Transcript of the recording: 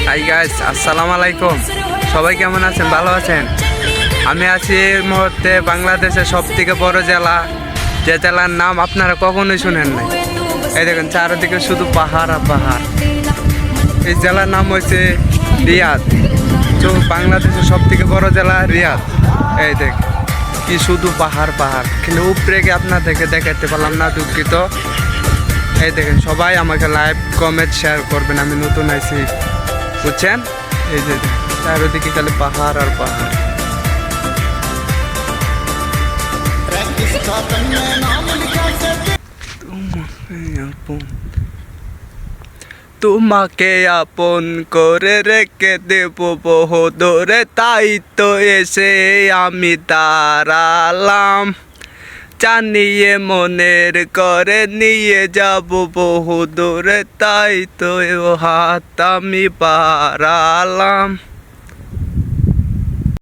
Hi guys, আসসালামু আলাইকুম। সবাই কেমন আছেন? ভালো আছেন? আমি আছি এই মুহূর্তে বাংলাদেশের সবথেকে বড় জেলা, যে জেলার নাম আপনারা কখনোই শুনেন নাই। এই দেখেন চারিদিকে শুধু পাহাড় আর পাহাড়। এই জেলার নাম হচ্ছে রিয়াদ। তো বাংলাদেশের সবথেকে বড় জেলা রিয়াদ। এই দেখ কি শুধু পাহাড় পাহাড়, কিন্তু উপরে গিয়ে আপনাদেরকে দেখাতে পারলাম না, দুঃখিত। এই দেখেন সবাই আমাকে লাইভ কমেন্ট শেয়ার করবেন, আমি নতুন আইছি, বুঝছেন? এই যে চারিদিকে খালি পাহাড় আর পাহাড়। তোমাকে আপন করে রেখে দেব বহুদূরে, তাই তো এসে আমি দাঁড়ালাম। জানিয়ে মনের করে নিয়ে যাব বহুদূরে, তাই তো হাত আমি বাড়ালাম।